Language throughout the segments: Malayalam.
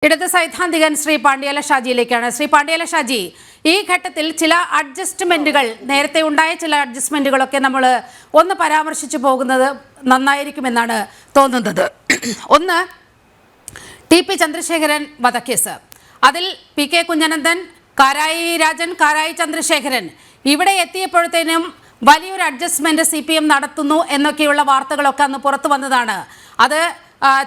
ഇടത് സൈദ്ധാന്തികൻ ശ്രീ പാണ്ഡ്യാല ഷാജിയിലേക്കാണ്. ശ്രീ പാണ്ഡ്യാല ഷാജി, ഈ ഘട്ടത്തിൽ ചില അഡ്ജസ്റ്റ്മെന്റുകൾ, നേരത്തെ ഉണ്ടായ ചില അഡ്ജസ്റ്റ്മെന്റുകളൊക്കെ നമ്മൾ ഒന്ന് പരാമർശിച്ചു പോകുന്നത് നന്നായിരിക്കുമെന്നാണ് തോന്നുന്നത്. ഒന്ന്, ടി.പി. ചന്ദ്രശേഖരൻ വധക്കേസ്. അതിൽ പി കെ കുഞ്ഞനന്ദൻ, കാരായി രാജൻ, കാരായി ചന്ദ്രശേഖരൻ ഇവിടെ എത്തിയപ്പോഴത്തേനും വലിയൊരു അഡ്ജസ്റ്റ്മെന്റ് CPM നടത്തുന്നു എന്നൊക്കെയുള്ള വാർത്തകളൊക്കെ അന്ന് പുറത്തു വന്നതാണ്. അത്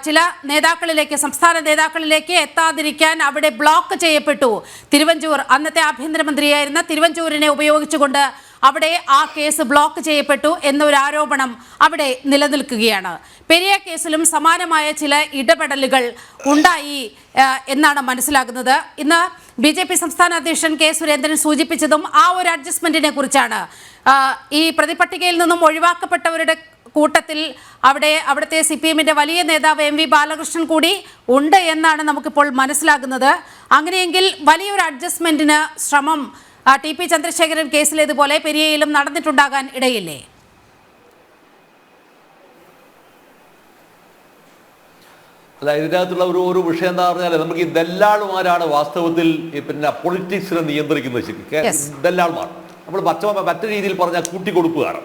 ചില നേതാക്കളിലേക്ക്, സംസ്ഥാന നേതാക്കളിലേക്ക് എത്താതിരിക്കാൻ അവിടെ ബ്ലോക്ക് ചെയ്യപ്പെട്ടു. തിരുവഞ്ചൂർ, അന്നത്തെ ആഭ്യന്തരമന്ത്രിയായിരുന്ന തിരുവഞ്ചൂരിനെ ഉപയോഗിച്ചുകൊണ്ട് അവിടെ ആ കേസ് ബ്ലോക്ക് ചെയ്യപ്പെട്ടു എന്നൊരു ആരോപണം അവിടെ നിലനിൽക്കുകയാണ്. പെരിയ കേസിലും സമാനമായ ചില ഇടപെടലുകൾ ഉണ്ടായി എന്നാണ് മനസ്സിലാകുന്നത്. ഇന്ന് BJP സംസ്ഥാന അധ്യക്ഷൻ കെ സുരേന്ദ്രൻ സൂചിപ്പിച്ചതും ആ ഒരു അഡ്ജസ്റ്റ്മെന്റിനെ കുറിച്ചാണ്. ഈ പ്രതിപട്ടികയിൽ നിന്നും ഒഴിവാക്കപ്പെട്ടവരുടെ കൂട്ടത്തിൽ അവിടുത്തെ CPM-ന്റെ വലിയ നേതാവ് MV ബാലകൃഷ്ണൻ കൂടി ഉണ്ട് എന്നാണ് നമുക്കിപ്പോൾ മനസ്സിലാകുന്നത്. അങ്ങനെയെങ്കിൽ വലിയൊരു അഡ്ജസ്റ്റ്മെന്റിന് ശ്രമം ടി.പി. ചന്ദ്രശേഖരൻ കേസിലേതുപോലെ പെരിയയിലും നടന്നിട്ടുണ്ടാകാൻ ഇടയില്ലേ? അല്ല, ഇതിനകത്തുള്ള ഒരു വിഷയം എന്താ പറഞ്ഞാൽ, നമുക്ക് ഈ ദല്ലാളുമാരാണ് വാസ്തവത്തിൽ പിന്നെ പൊളിറ്റിക്സിനെ നിയന്ത്രിക്കുന്നത്. ദല്ലാളുമാർ നമ്മൾ മറ്റു രീതിയിൽ പറഞ്ഞാൽ കൂട്ടിക്കൊടുപ്പുകാർ.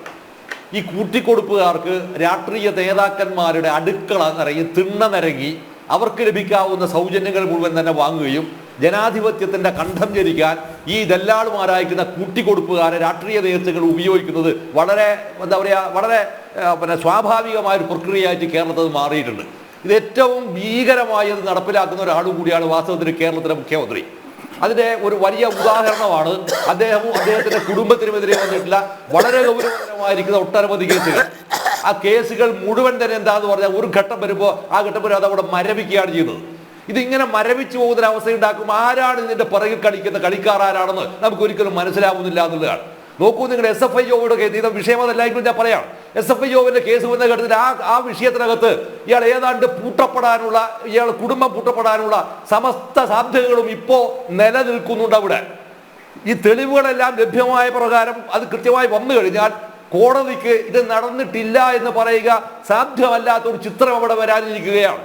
ഈ കൂട്ടിക്കൊടുപ്പുകാർക്ക് രാഷ്ട്രീയ നേതാക്കന്മാരുടെ അടുക്കള നിറങ്ങി, തിണ്ണ നിരങ്ങി, അവർക്ക് ലഭിക്കാവുന്ന സൗജന്യങ്ങൾ മുഴുവൻ തന്നെ വാങ്ങുകയും ജനാധിപത്യത്തിൻ്റെ കണ്ഠം ജരിക്കാൻ ഈ ദല്ലാളുമാരായിരിക്കുന്ന കൂട്ടിക്കൊടുപ്പുകാരെ രാഷ്ട്രീയ നേതൃത്വങ്ങൾ ഉപയോഗിക്കുന്നത് വളരെ എന്താ പറയുക, വളരെ സ്വാഭാവികമായൊരു പ്രക്രിയയായിട്ട് കേരളത്തിൽ മാറിയിട്ടുണ്ട്. ഇത് ഏറ്റവും ഭീകരമായി അത് നടപ്പിലാക്കുന്ന ഒരാൾ കൂടിയാണ് വാസ്തവത്തിൽ കേരളത്തിലെ മുഖ്യമന്ത്രി. അതിൻ്റെ ഒരു വലിയ ഉദാഹരണമാണ് അദ്ദേഹത്തിൻ്റെ കുടുംബത്തിനുമെതിരെ വന്നിട്ടുള്ള വളരെ ഗൗരവകരമായിരിക്കുന്ന ഒട്ടനവധി കേസുകൾ. ആ കേസുകൾ മുഴുവൻ തന്നെ എന്താന്ന് പറഞ്ഞാൽ ഒരു ഘട്ടം വരുമ്പോൾ അത് അവിടെ മരവിക്കുകയാണ് ചെയ്യുന്നത്. ഇതിങ്ങനെ മരവിച്ചു പോകുന്ന അവസ്ഥ ഉണ്ടാക്കും. ആരാണ് ഇതിൻ്റെ പിറകിൽ കളിക്കുന്ന കളിക്കാർ ആരാണെന്ന് നമുക്ക് ഒരിക്കലും മനസ്സിലാവുന്നില്ല എന്നുള്ളതാണ്. നോക്കൂ, നിങ്ങൾ SFIOയുടെ കേസ്, ഇത് വിഷയം അതല്ലായിരിക്കും ഞാൻ പറയാം. SFIOവിൻ്റെ കേസ് വന്ന ഘട്ടത്തിൽ ആ വിഷയത്തിനകത്ത് ഇയാൾ ഏതാണ്ട് പൂട്ടപ്പെടാനുള്ള, ഇയാൾ കുടുംബം പൂട്ടപ്പെടാനുള്ള സമസ്ത സാധ്യതകളും ഇപ്പോൾ നിലനിൽക്കുന്നുണ്ട് അവിടെ. ഈ തെളിവുകളെല്ലാം ലഭ്യമായ പ്രകാരം അത് കൃത്യമായി വന്നു കഴിഞ്ഞാൽ കോടതിക്ക് ഇത് നടന്നിട്ടില്ല എന്ന് പറയുക സാധ്യമല്ലാത്തൊരു ചിത്രം അവിടെ വരാനിരിക്കുകയാണ്.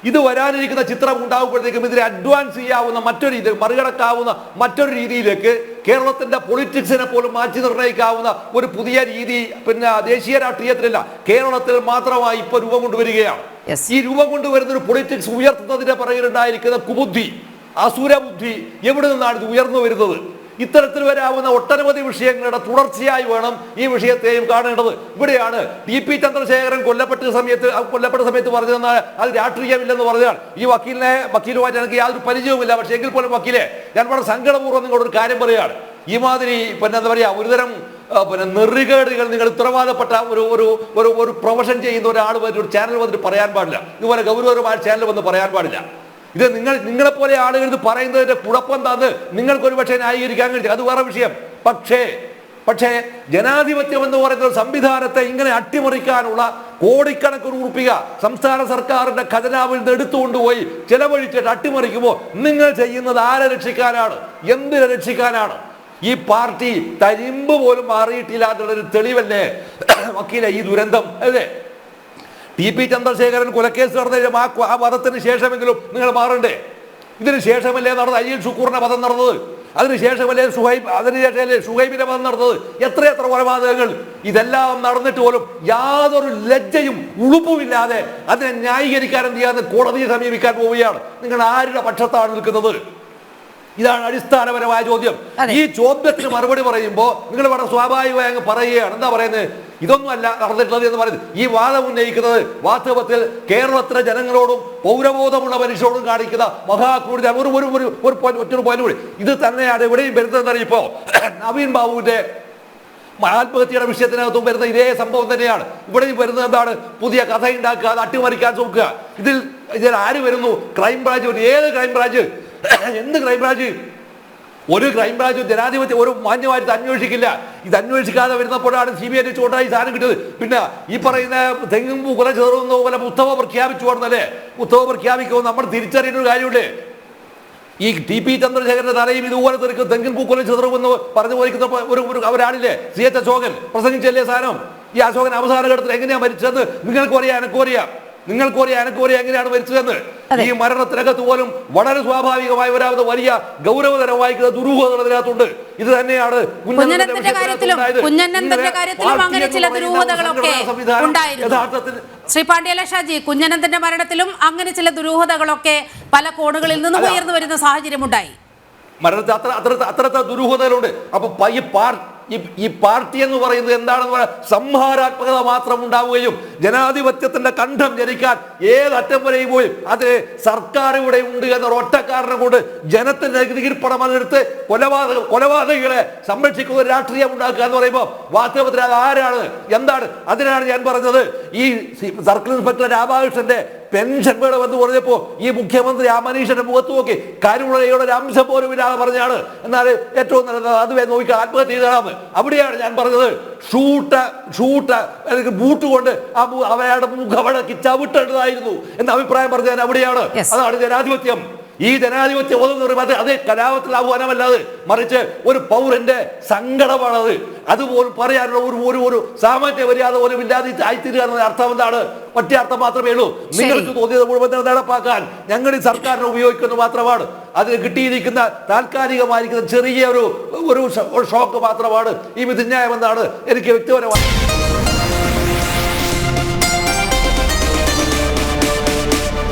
ഇത് വരാനിരിക്കുന്ന ചിത്രം ഉണ്ടാകുമ്പോഴത്തേക്കും ഇതിനെ അഡ്വാൻസ് ചെയ്യാവുന്ന മറ്റൊരു രീതി, മറികടക്കാവുന്ന മറ്റൊരു രീതിയിലേക്ക് കേരളത്തിന്റെ പൊളിറ്റിക്സിനെ പോലും മാറ്റി നിർണ്ണയിക്കാവുന്ന ഒരു പുതിയ രീതി പിന്നെ ദേശീയ രാഷ്ട്രീയത്തിലല്ല, കേരളത്തിൽ മാത്രമായി ഇപ്പൊ രൂപം കൊണ്ടുവരികയാണ്. ഈ രൂപം കൊണ്ടുവരുന്ന ഒരു പൊളിറ്റിക്സ് ഉയർത്തുന്നതിന്റെ പിറകിലുണ്ടായിരിക്കുന്ന കുബുദ്ധി, അസുരബുദ്ധി എവിടെ നിന്നാണ് ഇത് ഉയർന്നു വരുന്നത്? ഇത്തരത്തിൽ വരാവുന്ന ഒട്ടനവധി വിഷയങ്ങളുടെ തുടർച്ചയായി വേണം ഈ വിഷയത്തെയും കാണേണ്ടത്. ഇവിടെയാണ് ടി.പി. ചന്ദ്രശേഖരൻ കൊല്ലപ്പെട്ട സമയത്ത് പറഞ്ഞതെന്ന് അത് രാഷ്ട്രീയമില്ലെന്ന് പറഞ്ഞാൽ, ഈ വക്കീലുമായിട്ട് എനിക്ക് യാതൊരു പരിചയവുമില്ല, പക്ഷേ എങ്കിൽ പോലും വക്കീലെ, ഞാൻ വളരെ സങ്കടപൂർവ്വം നിങ്ങളൊരു കാര്യം പറയുകയാണ്. ഈ മാതിരി എന്താ പറയുക, ഒരുതരം നെറികേടുകൾ നിങ്ങൾ ഉത്തരവാദപ്പെട്ട ഒരു പ്രൊഫഷൻ ചെയ്യുന്ന ഒരാൾ വന്നിട്ട് ഒരു ചാനൽ വന്നിട്ട് പറയാൻ പാടില്ല. ഇതുപോലെ ഗൗരവമായ ചാനൽ വന്ന് പറയാൻ പാടില്ല. ഇത് നിങ്ങളെപ്പോലെ ആളുകൾ ഇത് പറയുന്നതിന്റെ കുഴപ്പം എന്താന്ന് നിങ്ങൾക്കൊരു പക്ഷേ ന്യായീകരിക്കാൻ കഴിയും, അത് വേറെ വിഷയം. പക്ഷേ ജനാധിപത്യം എന്ന് പറയുന്ന സംവിധാനത്തെ ഇങ്ങനെ അട്ടിമറിക്കാനുള്ള കോടിക്കണക്കിന് രൂപ സംസ്ഥാന സർക്കാരിന്റെ ഖജനാവിൽ നിന്ന് എടുത്തുകൊണ്ടുപോയി ചെലവഴിച്ചിട്ട് അട്ടിമറിക്കുമ്പോൾ നിങ്ങൾ ചെയ്യുന്നത് ആരെ രക്ഷിക്കാനാണ്? എന്തിനെ രക്ഷിക്കാനാണ്? ഈ പാർട്ടി തരിമ്പ് പോലും മാറിയിട്ടില്ലാത്തുള്ളൊരു തെളിവല്ലേ വക്കീലെ ഈ ദുരന്തം? അല്ലേ, ടി.പി. ചന്ദ്രശേഖരൻ കൊലക്കേസ് നടന്നതിലും ആ വധത്തിന് ശേഷമെങ്കിലും നിങ്ങൾ മാറണ്ടേ? ഇതിന് ശേഷമല്ലേ നടന്നത് അയ്യൽ ഷുക്കൂറിന്റെ വധം നടന്നത്? അതിനുശേഷമല്ലേ ഷുഹൈബിന്റെ വധം നടന്നത്? എത്ര കൊലപാതകങ്ങൾ! ഇതെല്ലാം നടന്നിട്ട് പോലും യാതൊരു ലജ്ജയും ഉളുപ്പുമില്ലാതെ അതിനെ ന്യായീകരിക്കാൻ എന്ത് ചെയ്യാതെ കോടതിയെ സമീപിക്കാൻ പോവുകയാണ്. നിങ്ങൾ ആരുടെ പക്ഷത്താണ് നിൽക്കുന്നത്? ഇതാണ് അടിസ്ഥാനപരമായ ചോദ്യം. ഈ ചോദ്യത്തിന് മറുപടി പറയുമ്പോൾ നിങ്ങൾ വളരെ സ്വാഭാവികമായി അങ്ങ് പറയുകയാണ്. എന്താ പറയുന്നത്? ഇതൊന്നും അല്ല നടന്നിട്ടുള്ളത് എന്ന് പറയുന്നത്. ഈ വാദം ഉന്നയിക്കുന്നത് വാസ്തവത്തിൽ കേരളത്തിലെ ജനങ്ങളോടും പൗരബോധമുള്ള മനുഷ്യരോടും കാണിക്കുന്ന മഹാക്രൂരത. ഒറ്റൊരു പോയിന്റ് കൂടി, ഇത് തന്നെയാണ് എവിടെയും വരുന്നതെന്ന് ഇപ്പോ നവീൻ ബാബുവിന്റെ ആത്മഹത്യയുടെ വിഷയത്തിനകത്തും വരുന്ന ഇതേ സംഭവം തന്നെയാണ്. ഇവിടെയും വരുന്നത് എന്താണ്? പുതിയ കഥ ഉണ്ടാക്കുക, അത് അട്ടിമറിക്കാൻ നോക്കുക. ഇതിൽ ആര് വരുന്നു? ക്രൈംബ്രാഞ്ച്. ഏത് ക്രൈംബ്രാഞ്ച്? എന്ത് ക്രൈംബ്രാഞ്ച്? ഒരു ക്രൈംബ്രാഞ്ചും ജനാധിപത്യം ഒരു മാന്യമായിട്ട് അന്വേഷിക്കില്ല. ഇത് അന്വേഷിക്കാതെ വരുന്നപ്പോഴാണ് CBI ചോട്ടായി സാധനം കിട്ടിയത്. പിന്നെ ഈ പറയുന്ന തെങ്ങും കൊല ചെറുന്ന പോലെ ഉത്തവ പ്രഖ്യാപിച്ചു കൊടുന്നല്ലേ? ഉത്തവ പ്രഖ്യാപിക്കുമ്പോൾ നമ്മൾ തിരിച്ചറിയുന്ന ഒരു കാര്യമുണ്ട്. ഈ ടി.പി. ചന്ദ്രശേഖരന്റെ തലയും ഇതുപോലെ തെങ്ങിൻ പൂക്കൊല ചെറുമെന്ന് പറഞ്ഞു പോയിരിക്കുന്ന ഒരാളില്ലേ, CH അശോകൻ പ്രസംഗിച്ചല്ലേ സാധനം. ഈ അശോകൻ അവസാന ഘട്ടത്തിൽ എങ്ങനെയാ മരിച്ചത് നിങ്ങൾക്ക് അറിയാം, എനക്കും അറിയാം. നിങ്ങൾക്കറിയാം എനക്കറിയാം എങ്ങനെയാണ് മരിച്ചതെന്ന്. ഈ മരണത്തിനകത്ത് പോലും വളരെ സ്വാഭാവികമായി വരാവുന്ന വലിയ ഗൗരവതരമായിരിക്കുന്ന ദുരൂഹതകൾ അതിനകത്തുണ്ട്. ഇത് തന്നെയാണ് കുഞ്ഞനന്തന്റെ കാര്യത്തിലും അങ്ങനെ ചില ദുരൂഹതകളൊക്കെ ഉണ്ടായിരുന്നു. ശ്രീ പാണ്ഡ്യാല ഷാജി, കുഞ്ഞനന്തന്റെ മരണത്തിലും അങ്ങനെ ചില ദുരൂഹതകളൊക്കെ പല കോണുകളിൽ നിന്നും ഉയർന്നു വരുന്ന സാഹചര്യമുണ്ടായി. മരണത്തിൽ അത്ര ദുരൂഹതകളുണ്ട്. അപ്പൊ ഈ പാർട്ടി എന്ന് പറയുന്നത് എന്താണെന്ന് പറയാൻ സംഹാരാത്മകത മാത്രം ഉണ്ടാവുകയും ജനാധിപത്യത്തിന്റെ കണ്ഠം ജനിക്കാൻ ഏതറ്റം വരെയും പോയി അത് സർക്കാർ ഇവിടെ ഉണ്ട് എന്ന ഒറ്റ കാരണം കൊണ്ട് ജനത്തിന്റെ നികുതിപ്പണം അതെടുത്ത് കൊലപാതകളെ സംരക്ഷിക്കുന്ന ഒരു രാഷ്ട്രീയം ഉണ്ടാക്കുക എന്ന് പറയുമ്പോൾ വാസ്തവത്തിൽ അത് ആരാണ്, എന്താണ്? അതിനാണ് ഞാൻ പറഞ്ഞത് ഈ സർക്കിൾ ഇൻസ്പെക്ടർ രാധാകൃഷ്ണന്റെ പെൻഷൻ വേണമെന്ന് പറഞ്ഞപ്പോ ഈ മുഖ്യമന്ത്രി ആ മനുഷ്യന്റെ മുഖത്ത് നോക്കി കരുണയുടെ ഒരു അംശം പോലും ഇല്ലാതെ പറഞ്ഞാണ്. എന്നാൽ ഏറ്റവും നല്ലത് അതുവേ നോക്കി ആത്മഹത്യ ചെയ്തതാണ്. അവിടെയാണ് ഞാൻ പറഞ്ഞത് ബൂട്ട് കൊണ്ട് അവരുടെ മുഖമടക്കി ചവിട്ടേണ്ടതായിരുന്നു എന്ന അഭിപ്രായം പറഞ്ഞാൽ അവിടെയാണ്. അതാണ് ജനാധിപത്യം. ഈ ജനാധിപത്യം ഒതുങ്ങുന്നത് അതേ കലാപത്തിൽ ആഹ്വാനമല്ലാതെ മറിച്ച് ഒരു പൗരന്റെ സങ്കടമാണത്. അതുപോലും പറയാനുള്ള ഒരു സാമാന്യ മര്യാദ പോലും ഇല്ലാതെ ആയിത്തീരുക എന്ന അർത്ഥം എന്താണ്? ഒറ്റ അർത്ഥം മാത്രമേ ഉള്ളൂ. നിങ്ങൾക്ക് തോന്നിയത് മുഴുവൻ നടപ്പാക്കാൻ ഞങ്ങൾ ഈ സർക്കാരിനെ ഉപയോഗിക്കുന്നത് മാത്രമാണ്. അതിന് കിട്ടിയിരിക്കുന്ന താൽക്കാലികമായിരിക്കുന്ന ചെറിയ ഒരു ഷോക്ക് മാത്രമാണ് ഈ വിധിന്യായം എന്നാണ് എനിക്ക് വ്യക്തിപരമായി